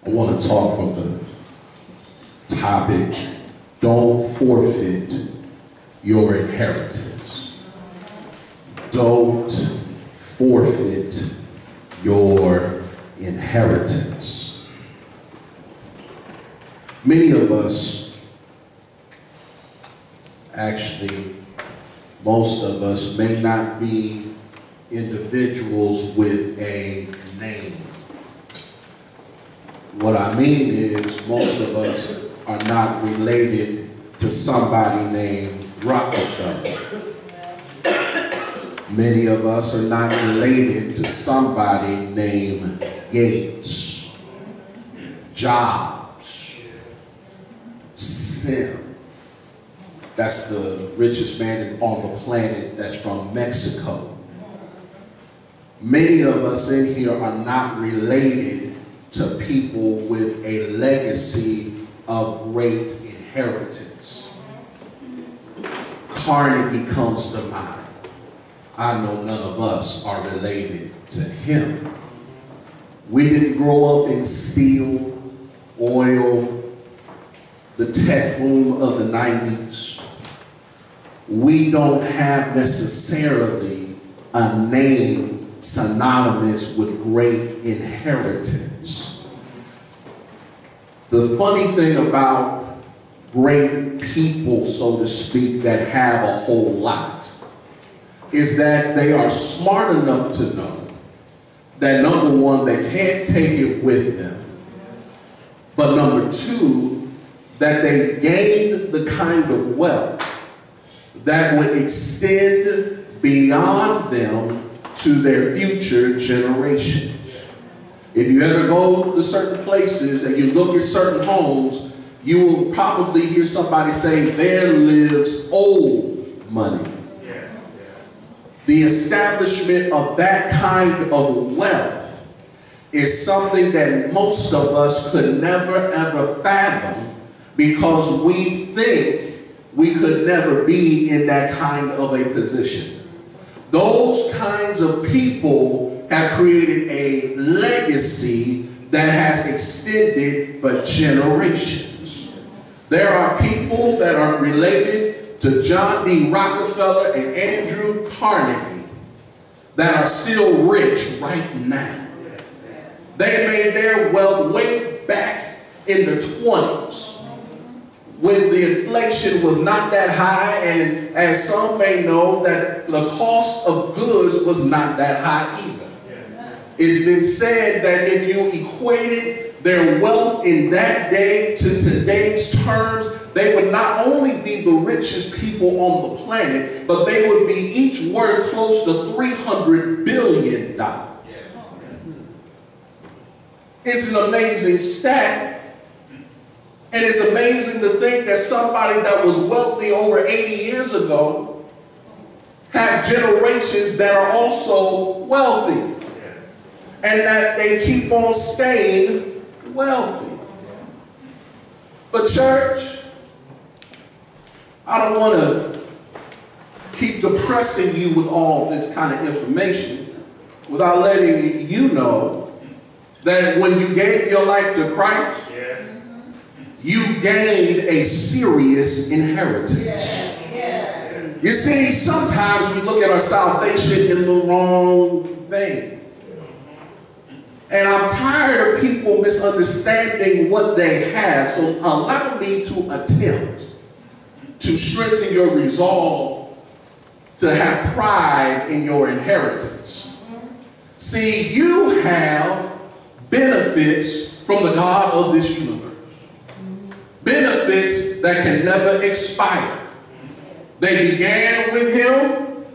I want to talk from the topic, don't forfeit your inheritance. Don't forfeit your inheritance. Many of us, actually, most of us may not be individuals with a name. What I mean is most of us are not related to somebody named Rockefeller. Many of us are not related to somebody named Gates, Jobs, Sim. That's the richest man on the planet that's from Mexico. Many of us in here are not related to people with a legacy of great inheritance. Carnegie comes to mind. I know none of us are related to him. We didn't grow up in steel, oil, the tech boom of the 90s. We don't have necessarily a name synonymous with great inheritance. The funny thing about great people, so to speak, that have a whole lot is that they are smart enough to know that, number one, they can't take it with them, but number two, that they gained the kind of wealth that would extend beyond them to their future generations. If you ever go to certain places and you look at certain homes, you will probably hear somebody say, there lives old money. Yes. The establishment of that kind of wealth is something that most of us could never ever fathom, because we think we could never be in that kind of a position. Those kinds of people have created a legacy that has extended for generations. There are people that are related to John D. Rockefeller and Andrew Carnegie that are still rich right now. They made their wealth way back in the 20s. When the inflation was not that high, and as some may know, that the cost of goods was not that high either. It's been said that if you equated their wealth in that day to today's terms, they would not only be the richest people on the planet, but they would be each worth close to $300 billion. It's an amazing stat. And it's amazing to think that somebody that was wealthy over 80 years ago have generations that are also wealthy. And that they keep on staying wealthy. But church, I don't want to keep depressing you with all this kind of information without letting you know that when you gave your life to Christ, you gained a serious inheritance. Yes, yes. You see, sometimes we look at our salvation in the wrong vein. And I'm tired of people misunderstanding what they have, so allow me to attempt to strengthen your resolve to have pride in your inheritance. See, you have benefits from the God of this universe. Benefits that can never expire. They began with him,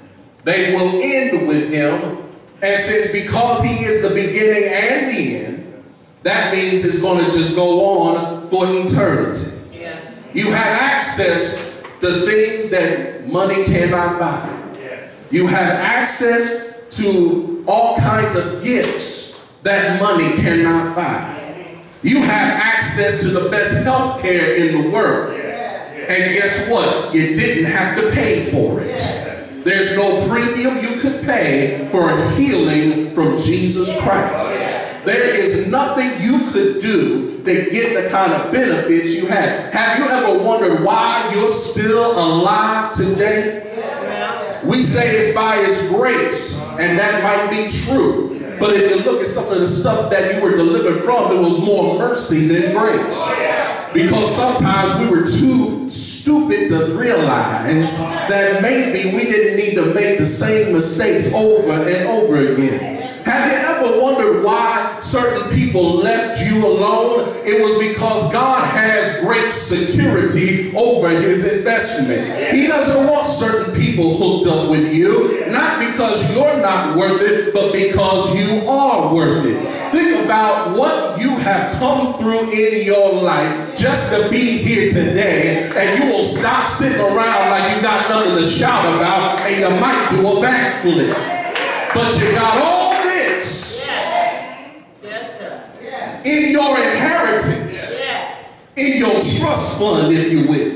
they will end with him, and since because he is the beginning and the end, that means it's going to just go on for eternity. Yes. You have access to things that money cannot buy. Yes. You have access to all kinds of gifts that money cannot buy. You have access to the best health care in the world. And guess what? You didn't have to pay for it. There's no premium you could pay for a healing from Jesus Christ. There is nothing you could do to get the kind of benefits you had. Have you ever wondered why you're still alive today? We say it's by His grace, and that might be true. But if you look at some of the stuff that you were delivered from, there was more mercy than grace. Because sometimes we were too stupid to realize that maybe we didn't need to make the same mistakes over and over again. Have you ever wondered why certain people left you alone? It was because God has great security over His investment. He doesn't want certain people hooked up with you, not because you're not worth it, but because you are worth it. Think about what you have come through in your life just to be here today, and you will stop sitting around like you got nothing to shout about, and you might do a backflip. But you got all this in your inheritance, in your trust fund, if you will,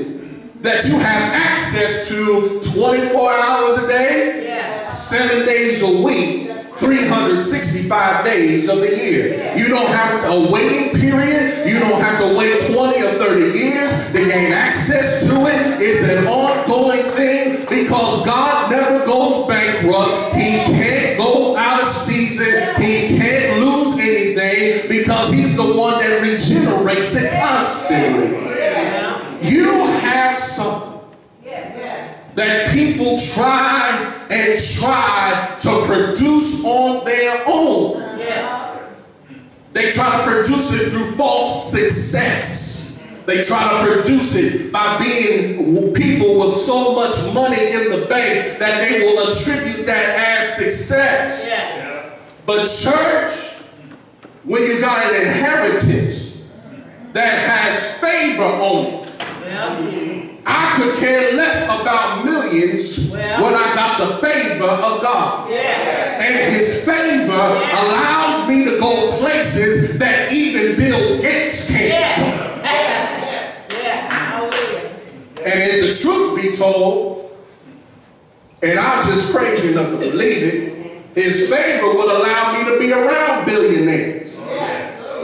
that you have access to 24 hours a day, 7 days a week, 365 days of the year. You don't have a waiting period. You don't have to wait 20 or 30 years to gain access to it. It's an ongoing thing because God never goes bankrupt. He can't go out of season. He can't lose anything because He's the one that regenerates it constantly. You have something that people try and try to produce on their own. They try to produce it through false success. They try to produce it by being people with so much money in the bank that they will attribute that as success. But church, when you got an inheritance that has favor on it, I could care less about millions when I got the favor of God. And His favor allows me to go places that even Bill Gates can't go. And if the truth be told, and I'm just crazy enough to believe it, His favor would allow me to be around billionaires.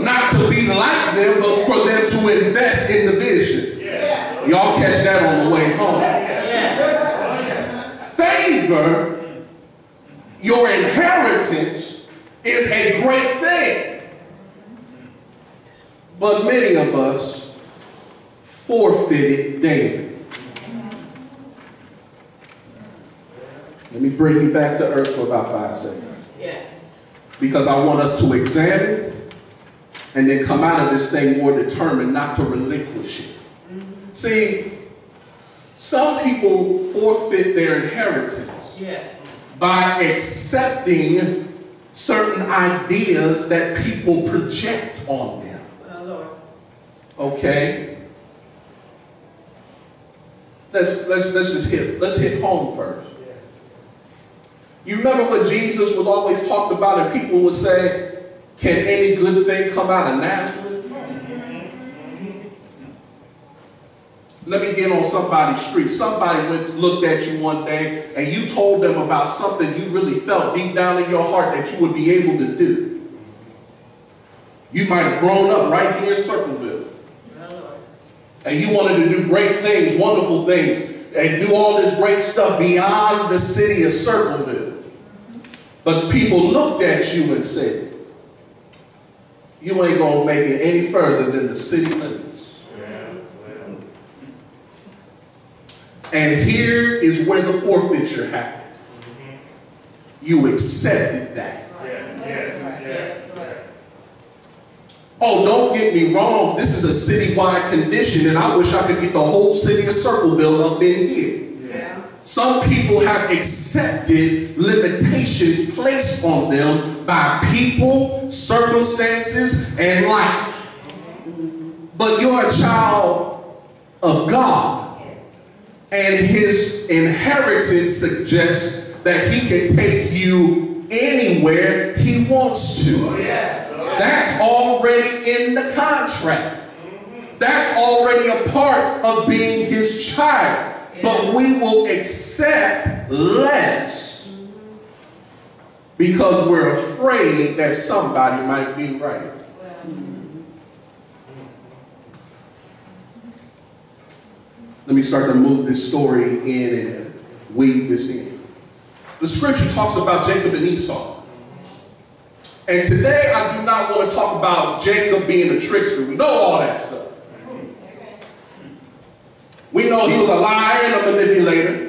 Not to be like them, but for them to invest in the vision. Y'all catch that on the way home. Favor, your inheritance, is a great thing. But many of us forfeit it daily. Let me bring you back to earth for about 5 seconds. Because I want us to examine and then come out of this thing more determined not to relinquish it. See, some people forfeit their inheritance by accepting certain ideas that people project on them. Okay? Let's hit home first. You remember when Jesus was always talked about and people would say, can any good thing come out of Nazareth? Let me get on somebody's street. Somebody looked at you one day and you told them about something you really felt deep down in your heart that you would be able to do. You might have grown up right here in Circleville. And you wanted to do great things, wonderful things, and do all this great stuff beyond the city of Circleville. But people looked at you and said, you ain't going to make it any further than the city limits. And here is where the forfeiture happened. You accepted that. Oh, don't get me wrong. This is a citywide condition, and I wish I could get the whole city of Circleville up in here. Some people have accepted limitations placed on them by people, circumstances, and life. But you're a child of God. And His inheritance suggests that He can take you anywhere He wants to. That's already in the contract. That's already a part of being His child. But we will accept less because we're afraid that somebody might be right. Let me start to move this story in and weave this in. The scripture talks about Jacob and Esau. And today I do not want to talk about Jacob being a trickster. We know all that stuff. We know he was a liar and a manipulator.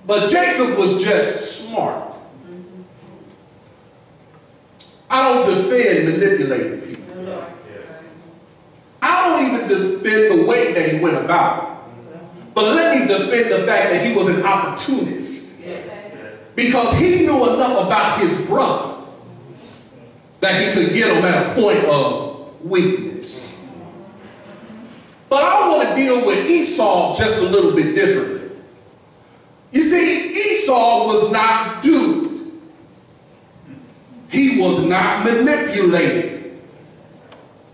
But Jacob was just smart. I don't defend manipulating people. I don't even defend the way that he went about it. But let me defend the fact that he was an opportunist. Because he knew enough about his brother that he could get him at a point of weakness. But I want to deal with Esau just a little bit differently. You see, Esau was not duped. He was not manipulated.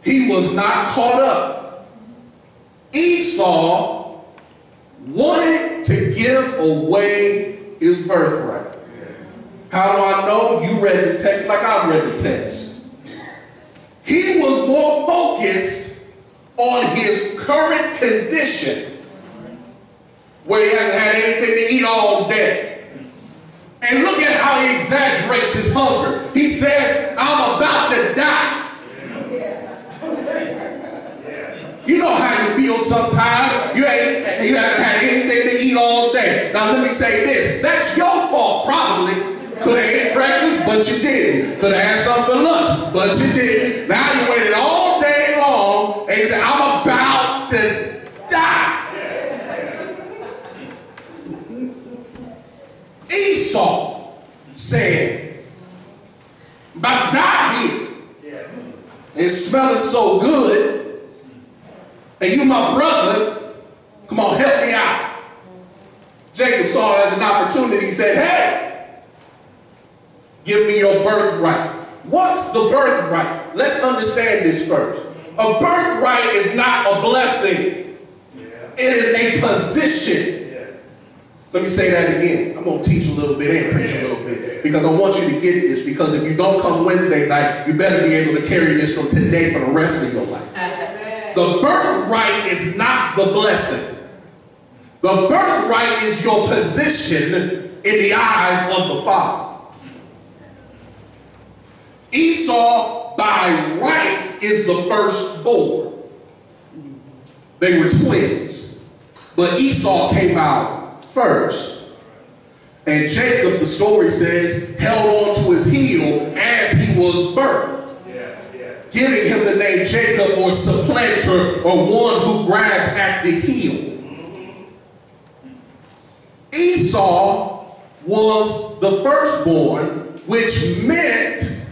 He was not caught up. Esau wanted to give away his birthright. How do I know? You read the text like I read the text. He was more focused on his current condition, where he hasn't had anything to eat all day. And look at how he exaggerates his hunger. He says, I'm about to die. You know how you feel sometimes. You haven't had anything to eat all day. Now let me say this. That's your fault, probably. Could have ate breakfast, but you didn't. Could have had something for lunch, but you didn't. Now you waited all day long and you said, I'm about to die. Esau said, I'm about to die here. It's smelling so good. And you my brother, come on, help me out. Jacob saw it as an opportunity. He said, hey, give me your birthright. What's the birthright? Let's understand this first. A birthright is not a blessing. It is a position. Let me say that again. I'm going to teach a little bit and preach a little bit because I want you to get this, because if you don't come Wednesday night, you better be able to carry this from today for the rest of your life. The birthright is not the blessing. The birthright is your position in the eyes of the Father. Esau, by right, is the firstborn. They were twins, but Esau came out first. And Jacob, the story says, held on to his heel as he was birthed. Giving him the name Jacob, or supplanter, or one who grabs at the heel. Esau was the firstborn, which meant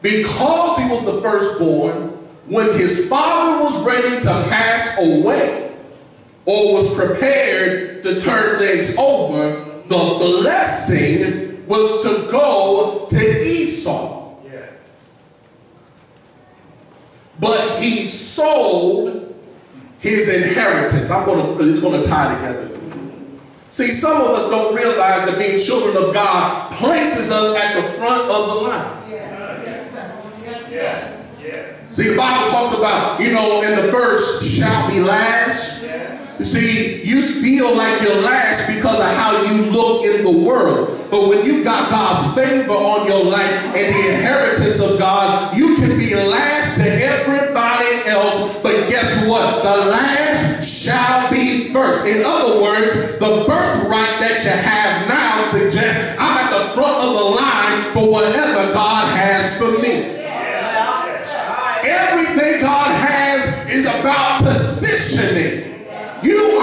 because he was the firstborn, when his father was ready to pass away or was prepared to turn things over, the blessing was to go to Esau. But he sold his inheritance. It's going to tie together. See, some of us don't realize that being children of God places us at the front of the line. Yes, sir. Yes, sir. Yeah. See, the Bible talks about, in the first shall be last. You see, you feel like you're last because of how you look in the world. But when you got God's favor on your life and the inheritance of God, you can be last to everybody else. But guess what? The last shall be first. In other words, the birthright that you have now suggests I'm at the front of the line for whatever God has for me. Everything God has is about positioning. You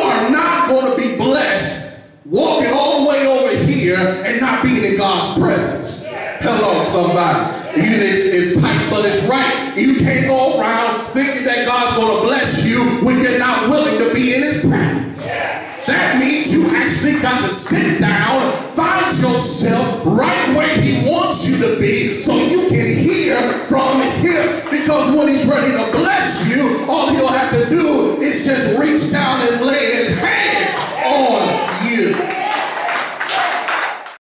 are not going to be blessed walking all the way over here and not being in God's presence. Hello, somebody. It's tight, but it's right. You can't go around thinking that God's going to bless you when you're not willing to be in his presence. That means you actually got to sit down, find yourself right where he wants you to be so you can hear from him. Because when he's ready to bless you, all he'll have to do